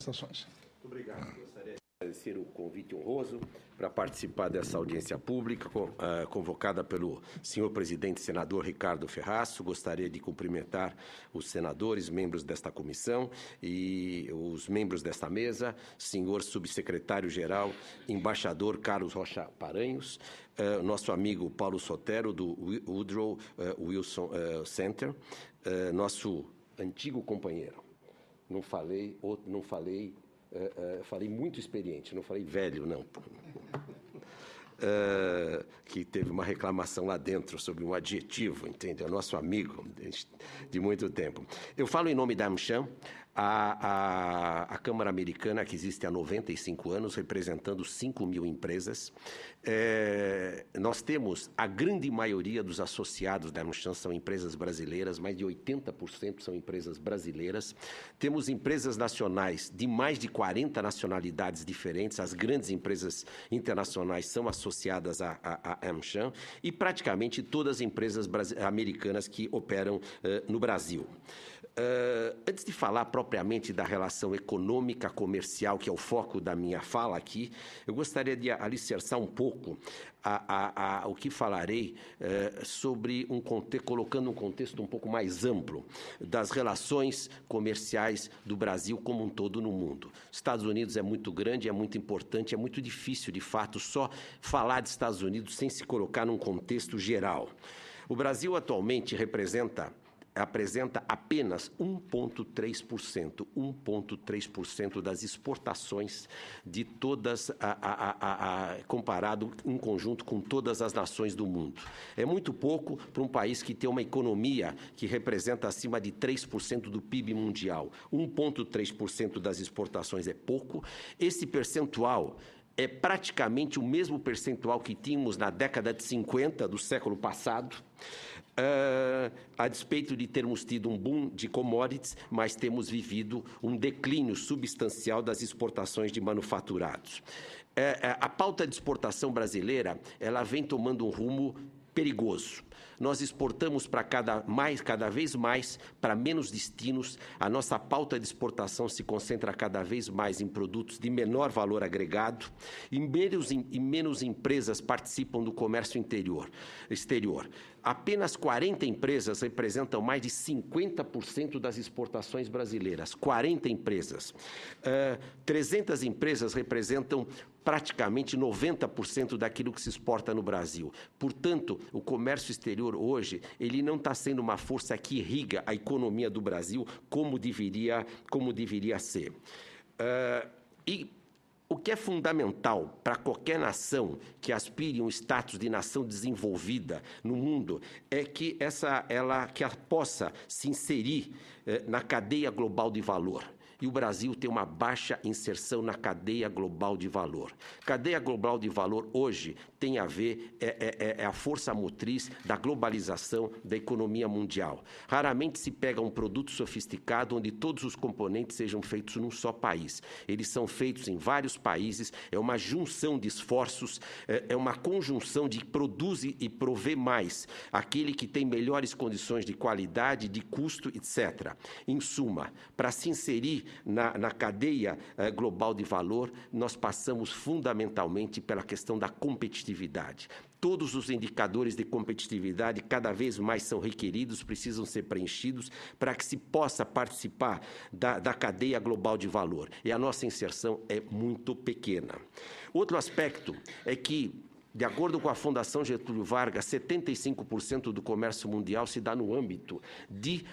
Muito obrigado. Gostaria de agradecer o convite honroso para participar dessa audiência pública convocada pelo senhor presidente senador Ricardo Ferraço. Gostaria de cumprimentar os senadores, membros desta comissão e os membros desta mesa, senhor subsecretário-geral, embaixador Carlos Rocha Paranhos, nosso amigo Paulo Sotero, do Woodrow Wilson Center, nosso antigo companheiro. Falei muito experiente, não falei velho, não. Que teve uma reclamação lá dentro sobre um adjetivo, entende? É nosso amigo de muito tempo. Eu falo em nome da AmCham, a Câmara Americana, que existe há 95 anos, representando 5.000 empresas. Nós temos, a grande maioria dos associados da AmCham são empresas brasileiras, mais de 80% são empresas brasileiras. Temos empresas nacionais de mais de 40 nacionalidades diferentes, as grandes empresas internacionais são associadas à AmCham e praticamente todas as empresas americanas que operam no Brasil. Antes de falar propriamente da relação econômica comercial, que é o foco da minha fala aqui, eu gostaria de alicerçar um pouco o que falarei sobre colocando um contexto um pouco mais amplo das relações comerciais do Brasil como um todo no mundo. Estados Unidos é muito grande, é muito importante, é muito difícil, de fato, só falar de Estados Unidos sem se colocar num contexto geral. O Brasil atualmente apresenta apenas 1,3% das exportações de todas, comparado em conjunto com todas as nações do mundo. É muito pouco para um país que tem uma economia que representa acima de 3% do PIB mundial. 1,3% das exportações é pouco. Esse percentual é praticamente o mesmo percentual que tínhamos na década de 50 do século passado, a despeito de termos tido um boom de commodities, mas temos vivido um declínio substancial das exportações de manufaturados. A pauta de exportação brasileira, ela vem tomando um rumo perigoso. Nós exportamos cada vez mais para menos destinos. A nossa pauta de exportação se concentra cada vez mais em produtos de menor valor agregado e menos empresas participam do comércio exterior. Apenas 40 empresas representam mais de 50% das exportações brasileiras. 40 empresas. 300 empresas representam praticamente 90% daquilo que se exporta no Brasil. Portanto, o comércio exterior hoje, ele não está sendo uma força que irriga a economia do Brasil como deveria ser. E o que é fundamental para qualquer nação que aspire um status de nação desenvolvida no mundo é que ela possa se inserir na cadeia global de valor. E o Brasil tem uma baixa inserção na cadeia global de valor. Cadeia global de valor hoje tem a ver, é a força motriz da globalização da economia mundial. Raramente se pega um produto sofisticado onde todos os componentes sejam feitos num só país. Eles são feitos em vários países, é uma junção de esforços, é uma conjunção de produz e provê mais, aquele que tem melhores condições de qualidade, de custo, etc. Em suma, para se inserir na cadeia global de valor, nós passamos fundamentalmente pela questão da competitividade. Todos os indicadores de competitividade cada vez mais são requeridos, precisam ser preenchidos para que se possa participar da cadeia global de valor. E a nossa inserção é muito pequena. Outro aspecto é que, de acordo com a Fundação Getúlio Vargas, 75% do comércio mundial se dá no âmbito de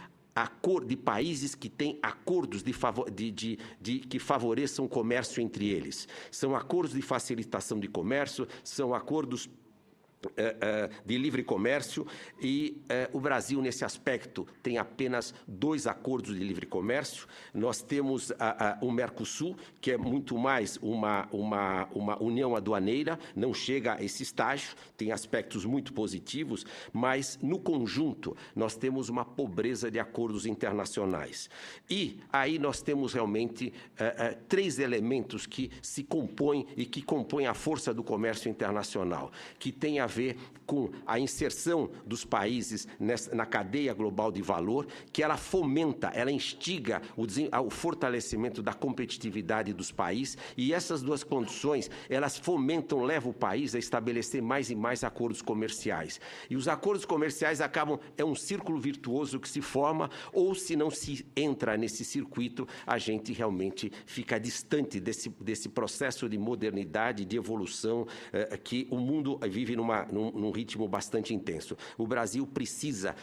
países que têm acordos que favoreçam o comércio entre eles. São acordos de facilitação de comércio, são acordos de livre comércio e o Brasil, nesse aspecto, tem apenas 2 acordos de livre comércio. Nós temos o Mercosul, que é muito mais uma união aduaneira, não chega a esse estágio, tem aspectos muito positivos, mas, no conjunto, nós temos uma pobreza de acordos internacionais. E aí nós temos realmente 3 elementos que se compõem e que compõem a força do comércio internacional, que tem a a ver com a inserção dos países na cadeia global de valor, que ela fomenta, ela instiga o fortalecimento da competitividade dos países, e essas duas condições, elas fomentam, levam o país a estabelecer mais e mais acordos comerciais. E os acordos comerciais acabam, é um círculo virtuoso que se forma, ou se não se entra nesse circuito, a gente realmente fica distante desse processo de modernidade, de evolução, que o mundo vive num ritmo bastante intenso. O Brasil precisa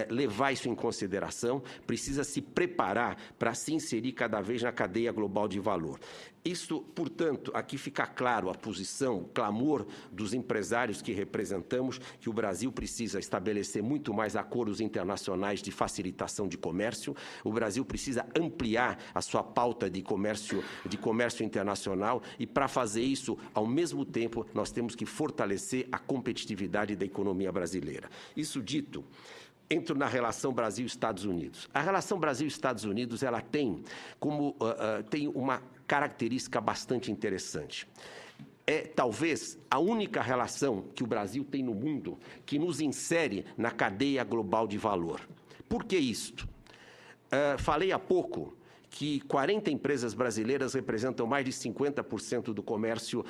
levar isso em consideração, precisa se preparar para se inserir cada vez na cadeia global de valor. Isso, portanto, aqui fica claro a posição, o clamor dos empresários que representamos, que o Brasil precisa estabelecer muito mais acordos internacionais de facilitação de comércio, o Brasil precisa ampliar a sua pauta de comércio internacional, e para fazer isso, ao mesmo tempo, nós temos que fortalecer a competitividade da economia brasileira. Isso dito, entro na relação Brasil-Estados Unidos. A relação Brasil-Estados Unidos, ela tem uma característica bastante interessante. É talvez a única relação que o Brasil tem no mundo que nos insere na cadeia global de valor. Por que isto? Falei há pouco que 40 empresas brasileiras representam mais de 50% do comércio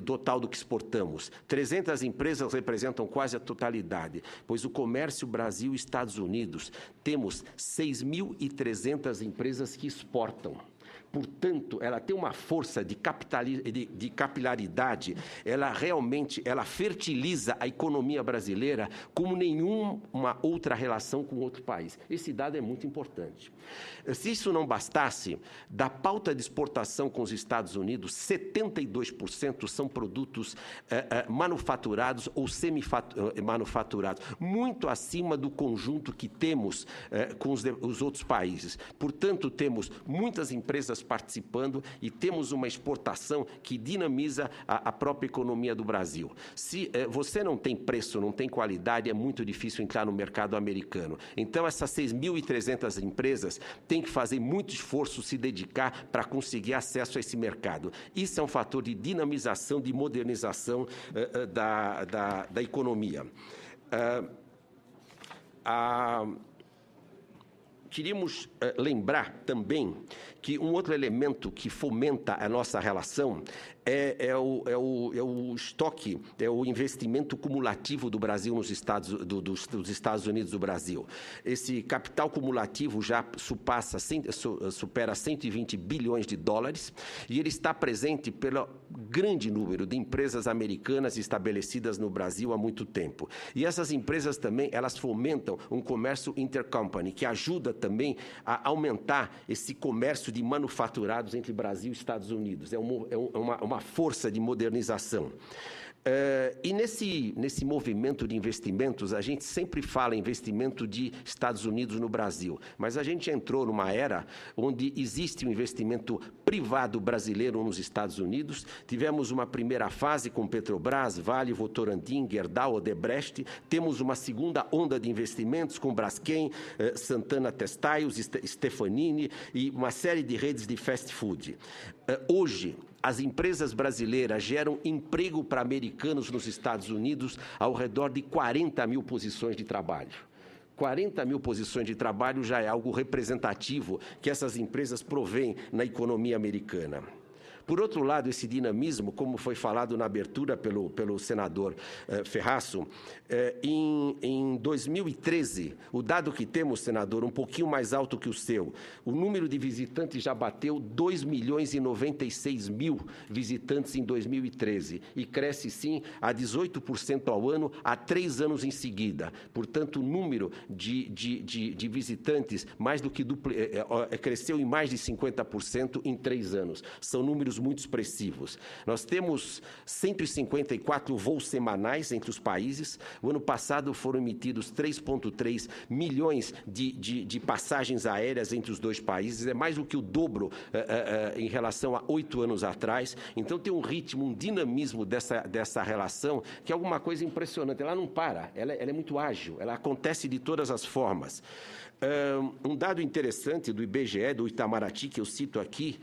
total do que exportamos. 300 empresas representam quase a totalidade, pois o comércio Brasil-Estados Unidos, temos 6.300 empresas que exportam. Portanto, ela tem uma força de capilaridade, ela fertiliza a economia brasileira como nenhuma outra relação com outro país. Esse dado é muito importante. Se isso não bastasse, da pauta de exportação com os Estados Unidos, 72% são produtos manufaturados ou semi-manufaturados, muito acima do conjunto que temos com os outros países. Portanto, temos muitas empresas participando e temos uma exportação que dinamiza a própria economia do Brasil. Se você não tem preço, não tem qualidade, é muito difícil entrar no mercado americano. Então, essas 6.300 empresas têm que fazer muito esforço, se dedicar para conseguir acesso a esse mercado. Isso é um fator de dinamização, de modernização da economia. Queríamos lembrar também que um outro elemento que fomenta a nossa relação é o estoque, é o investimento cumulativo do Brasil dos Estados Unidos do Brasil. Esse capital cumulativo já supera 120 bilhões de dólares, e ele está presente pelo grande número de empresas americanas estabelecidas no Brasil há muito tempo. E essas empresas também, elas fomentam um comércio intercompany, que ajuda também a aumentar esse comércio de manufaturados entre Brasil e Estados Unidos. É uma força de modernização. E nesse movimento de investimentos, a gente sempre fala em investimento de Estados Unidos no Brasil, mas a gente entrou numa era onde existe um investimento privado brasileiro nos Estados Unidos. Tivemos uma primeira fase com Petrobras, Vale, Votorantim, Gerdau, Odebrecht. Temos uma segunda onda de investimentos com Braskem, Santana Textiles, Stefanini e uma série de redes de fast food. Hoje, as empresas brasileiras geram emprego para americanos nos Estados Unidos ao redor de 40 mil posições de trabalho. 40 mil posições de trabalho já é algo representativo que essas empresas provêm na economia americana. Por outro lado, esse dinamismo, como foi falado na abertura pelo senador Ferraço, em 2013, o dado que temos, senador, um pouquinho mais alto que o seu, o número de visitantes já bateu 2.096.000 visitantes em 2013, e cresce, sim, a 18% ao ano, há 3 anos em seguida. Portanto, o número de visitantes mais do que cresceu em mais de 50% em 3 anos. São números muito expressivos. Nós temos 154 voos semanais entre os países. O ano passado foram emitidos 3,3 milhões de passagens aéreas entre os dois países. É mais do que o dobro em relação a 8 anos atrás. Então, tem um ritmo, um dinamismo dessa relação que é alguma coisa impressionante. Ela não para, ela é muito ágil, ela acontece de todas as formas. Um dado interessante do IBGE, do Itamaraty, que eu cito aqui,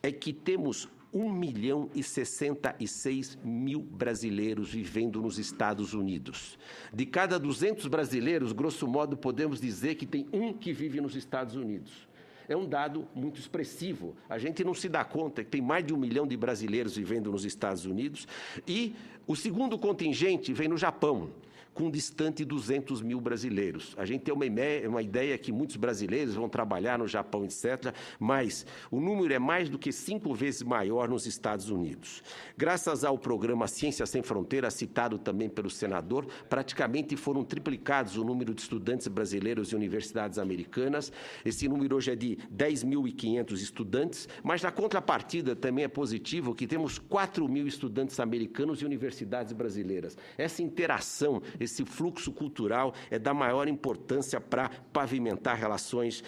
é que temos 1.066.000 brasileiros vivendo nos Estados Unidos. De cada 200 brasileiros, grosso modo, podemos dizer que tem um que vive nos Estados Unidos. É um dado muito expressivo. A gente não se dá conta que tem mais de 1 milhão de brasileiros vivendo nos Estados Unidos. E o segundo contingente vem no Japão, com distante 200 mil brasileiros. A gente tem uma ideia que muitos brasileiros vão trabalhar no Japão, etc., mas o número é mais do que 5 vezes maior nos Estados Unidos. Graças ao programa Ciência Sem Fronteiras, citado também pelo senador, praticamente foram triplicados o número de estudantes brasileiros em universidades americanas. Esse número hoje é de 10.500 estudantes, mas na contrapartida também é positivo que temos 4.000 estudantes americanos em universidades brasileiras. Essa interação, esse fluxo cultural é da maior importância para pavimentar relações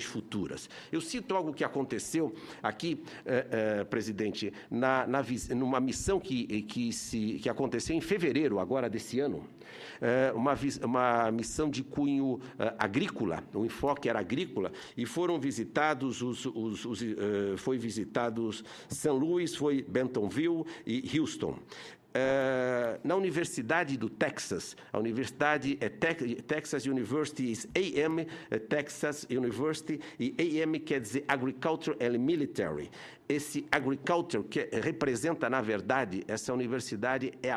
futuras. Eu cito algo que aconteceu aqui, presidente, numa missão que aconteceu em fevereiro agora desse ano, uma missão de cunho agrícola, o enfoque era agrícola, e foram visitados foi visitados St. Louis, foi Bentonville e Houston. Na Universidade do Texas, a universidade é Texas University, AM, Texas University, e AM quer dizer Agriculture and Military. Esse agriculture, que representa, na verdade, essa universidade é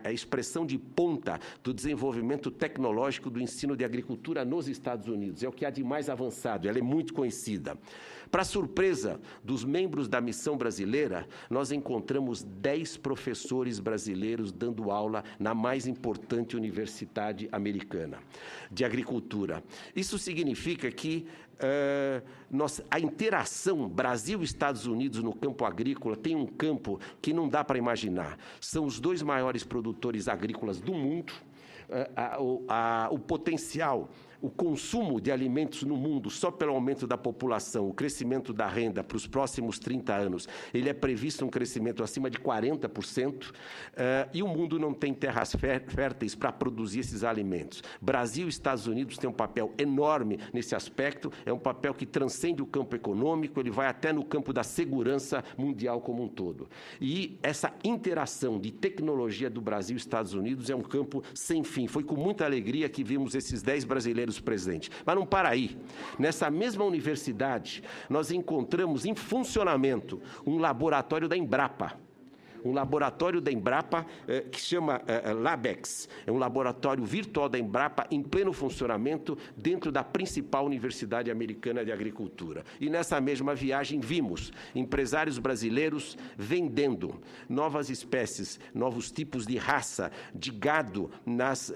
a expressão de ponta do desenvolvimento tecnológico do ensino de agricultura nos Estados Unidos. É o que há de mais avançado, ela é muito conhecida. Para surpresa dos membros da missão brasileira, nós encontramos 10 professores brasileiros dando aula na mais importante universidade americana de agricultura. Isso significa que a interação Brasil-Estados Unidos no campo agrícola tem um campo que não dá para imaginar. São os 2 maiores produtores agrícolas do mundo. O potencial, o consumo de alimentos no mundo, só pelo aumento da população, o crescimento da renda para os próximos 30 anos, ele é previsto um crescimento acima de 40%, e o mundo não tem terras férteis para produzir esses alimentos. Brasil e Estados Unidos têm um papel enorme nesse aspecto, é um papel que transcende o campo econômico, ele vai até no campo da segurança mundial como um todo. E essa interação de tecnologia do Brasil e Estados Unidos é um campo sem fim. Foi com muita alegria que vimos esses 10 brasileiros presentes. Mas não para aí. Nessa mesma universidade, nós encontramos em funcionamento um laboratório da Embrapa. Um laboratório da Embrapa que chama Labex. É um laboratório virtual da Embrapa em pleno funcionamento dentro da principal universidade americana de agricultura. E nessa mesma viagem vimos empresários brasileiros vendendo novas espécies, novos tipos de raça, de gado nas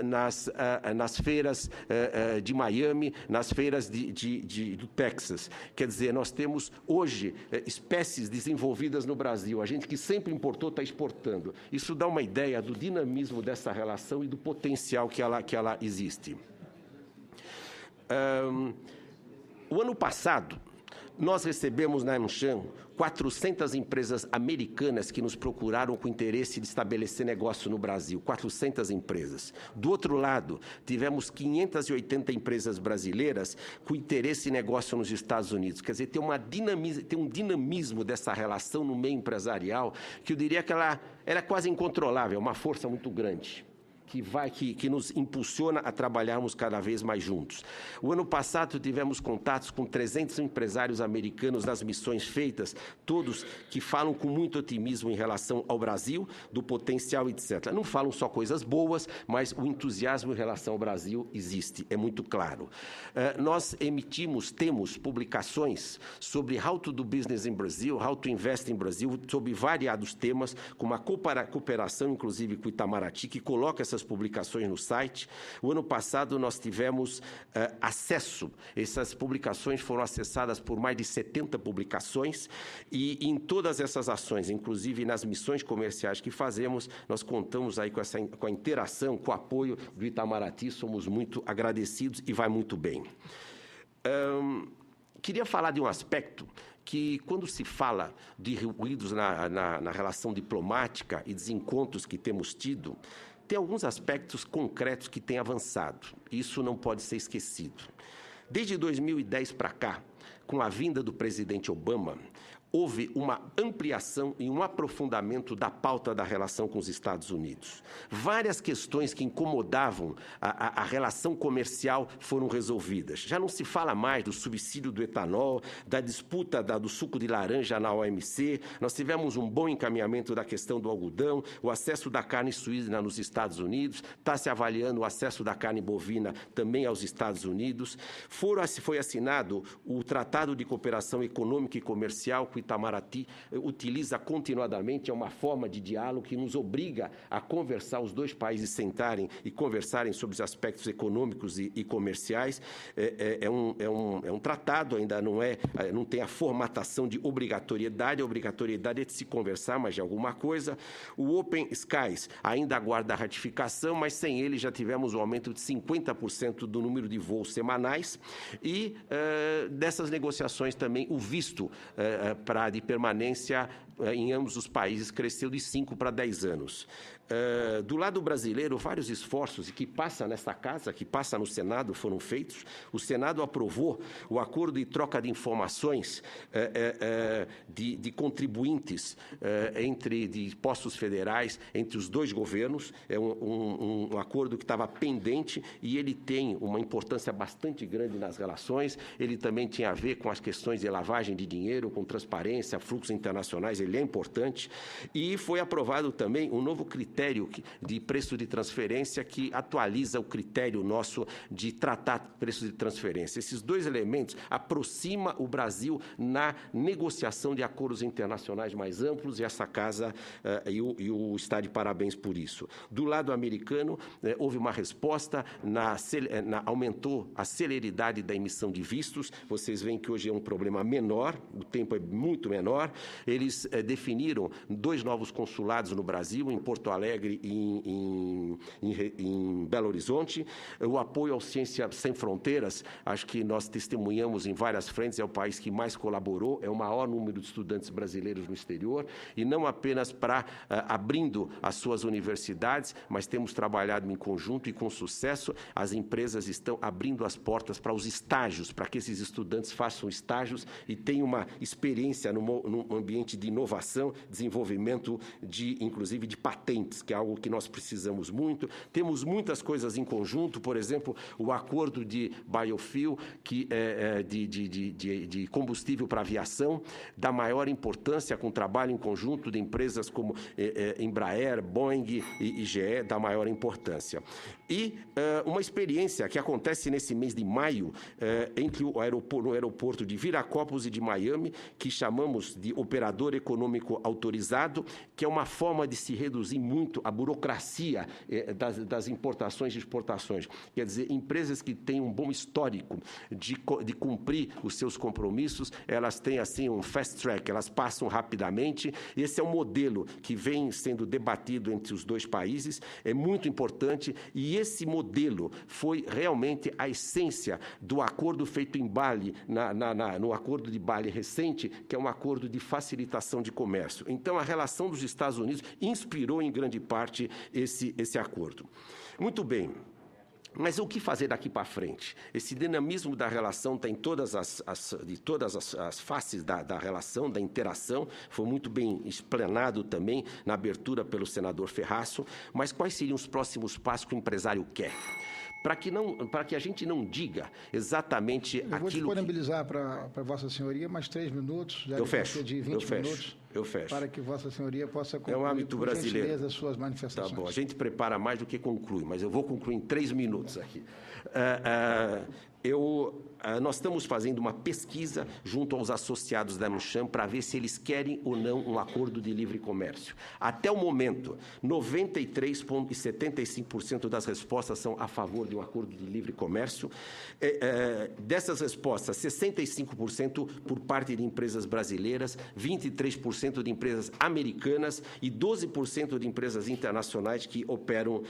feiras de Miami, nas feiras do Texas. Quer dizer, nós temos hoje espécies desenvolvidas no Brasil. A gente que sempre importou está exportando. Isso dá uma ideia do dinamismo dessa relação e do potencial que ela existe. O ano passado, nós recebemos na AmCham 400 empresas americanas que nos procuraram com interesse de estabelecer negócio no Brasil, 400 empresas. Do outro lado, tivemos 580 empresas brasileiras com interesse em negócio nos Estados Unidos. Quer dizer, tem um dinamismo dessa relação no meio empresarial que eu diria que ela é quase incontrolável, uma força muito grande. Que nos impulsiona a trabalharmos cada vez mais juntos. O ano passado tivemos contatos com 300 empresários americanos nas missões feitas, todos que falam com muito otimismo em relação ao Brasil, do potencial, etc. Não falam só coisas boas, mas o entusiasmo em relação ao Brasil existe, é muito claro. Nós temos publicações sobre how to do business in Brazil, how to invest in Brazil, sobre variados temas, com uma cooperação, inclusive, com o Itamaraty, que coloca essas publicações no site. O ano passado nós tivemos acesso, essas publicações foram acessadas por mais de 70 publicações e em todas essas ações, inclusive nas missões comerciais que fazemos, nós contamos aí com a interação, com o apoio do Itamaraty, somos muito agradecidos e vai muito bem. Queria falar de um aspecto que, quando se fala de ruídos na relação diplomática e desencontros que temos tido, tem alguns aspectos concretos que têm avançado. Isso não pode ser esquecido. Desde 2010 para cá, com a vinda do presidente Obama, houve uma ampliação e um aprofundamento da pauta da relação com os Estados Unidos. Várias questões que incomodavam a relação comercial foram resolvidas. Já não se fala mais do subsídio do etanol, da disputa do suco de laranja na OMC, nós tivemos um bom encaminhamento da questão do algodão, o acesso da carne suína nos Estados Unidos, está se avaliando o acesso da carne bovina também aos Estados Unidos. Foi assinado o Tratado de Cooperação Econômica e Comercial, que o Itamaraty utiliza continuadamente, é uma forma de diálogo que nos obriga a conversar, os dois países sentarem e conversarem sobre os aspectos econômicos e comerciais. É um tratado, ainda não tem a formatação de obrigatoriedade, a obrigatoriedade é de se conversar mais de alguma coisa. O Open Skies ainda aguarda a ratificação, mas sem ele já tivemos um aumento de 50% do número de voos semanais e dessas negociações também o visto de permanência em ambos os países cresceu de 5 para 10 anos. Do lado brasileiro, vários esforços que passa nessa casa, que passa no Senado, foram feitos. O Senado aprovou o acordo de troca de informações de contribuintes de impostos federais entre os dois governos. É um acordo que estava pendente e ele tem uma importância bastante grande nas relações. Ele também tinha a ver com as questões de lavagem de dinheiro, com transparência, fluxos internacionais, ele é importante. E foi aprovado também um novo critério de preço de transferência que atualiza o critério nosso de tratar preço de transferência. Esses dois elementos aproximam o Brasil na negociação de acordos internacionais mais amplos e essa casa está de parabéns por isso. Do lado americano, houve uma resposta, aumentou a celeridade da emissão de vistos. Vocês veem que hoje é um problema menor, o tempo é muito menor. Eles definiram 2 novos consulados no Brasil, em Porto Alegre e em Belo Horizonte. O apoio ao Ciência Sem Fronteiras, acho que nós testemunhamos em várias frentes, é o país que mais colaborou, é o maior número de estudantes brasileiros no exterior, e não apenas abrindo as suas universidades, mas temos trabalhado em conjunto e com sucesso. As empresas estão abrindo as portas para os estágios, para que esses estudantes façam estágios e tenham uma experiência num ambiente de inovação, desenvolvimento, inclusive de patentes, que é algo que nós precisamos muito. Temos muitas coisas em conjunto, por exemplo, o acordo de biofuel, de combustível para aviação, da maior importância, com trabalho em conjunto de empresas como Embraer, Boeing e GE, da maior importância. E uma experiência que acontece nesse mês de maio, no aeroporto de Viracopos e de Miami, que chamamos de operador econômico autorizado, que é uma forma de se reduzir muito a burocracia das importações e exportações. Quer dizer, empresas que têm um bom histórico de cumprir os seus compromissos, elas têm assim um fast track, elas passam rapidamente. Esse é um modelo que vem sendo debatido entre os dois países, é muito importante, e esse modelo foi realmente a essência do acordo feito em Bali, no acordo de Bali recente, que é um acordo de facilitação de comércio. Então, a relação dos Estados Unidos inspirou em grande parte esse acordo. Muito bem. Mas o que fazer daqui para frente? Esse dinamismo da relação está em todas as faces da relação, da interação, foi muito bem explanado também na abertura pelo senador Ferraço, mas quais seriam os próximos passos que o empresário quer? Para que a gente não diga exatamente aquilo que... Eu vou disponibilizar para Vossa Senhoria mais 3 minutos, já de 20 minutos. Eu fecho. Para que Vossa Senhoria possa concluir, é um âmbito brasileiro, as suas manifestações. Tá bom, a gente prepara mais do que conclui, mas eu vou concluir em 3 minutos aqui. Nós estamos fazendo uma pesquisa junto aos associados da AmCham para ver se eles querem ou não um acordo de livre comércio. Até o momento, 93,75% das respostas são a favor de um acordo de livre comércio. Dessas respostas, 65% por parte de empresas brasileiras, 23% de empresas americanas e 12% de empresas internacionais que operam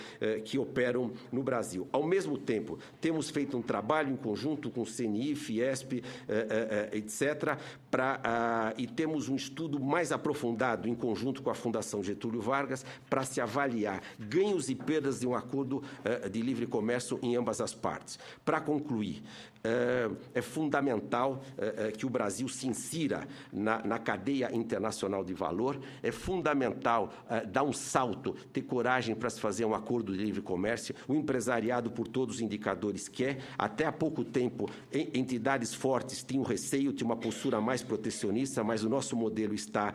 no Brasil. Ao mesmo tempo, temos feito um trabalho em conjunto com o CNI, Fiesp, etc., e temos um estudo mais aprofundado em conjunto com a Fundação Getúlio Vargas para se avaliar ganhos e perdas de um acordo de livre comércio em ambas as partes. Para concluir, é fundamental que o Brasil se insira na cadeia internacional de valor, é fundamental dar um salto, ter coragem para se fazer um acordo de livre comércio. O empresariado, por todos os indicadores, quer. Até há pouco tempo, entidades fortes tinham receio, tinham uma postura mais protecionista, mas o nosso modelo está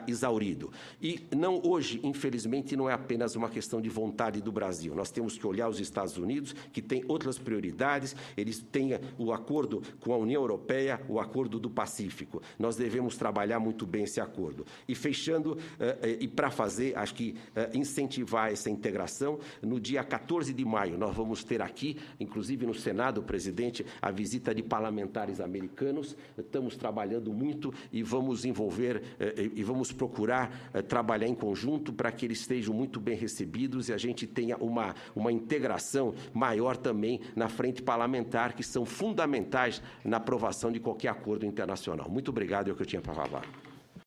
exaurido. E hoje, infelizmente, não é apenas uma questão de vontade do Brasil. Nós temos que olhar os Estados Unidos, que têm outras prioridades, eles têm o acordo com a União Europeia, o acordo do Pacífico. Nós devemos trabalhar muito bem esse acordo. E fechando, e para fazer, acho que incentivar essa integração, no dia 14 de maio nós vamos ter aqui, inclusive no Senado, presidente, a visita de parlamentares americanos. Estamos trabalhando muito e vamos envolver e vamos procurar trabalhar em conjunto para que eles estejam muito bem recebidos e a gente tenha uma integração maior também na frente parlamentar, que são fundamentais na aprovação de qualquer acordo internacional. Muito obrigado, é o que eu tinha para falar.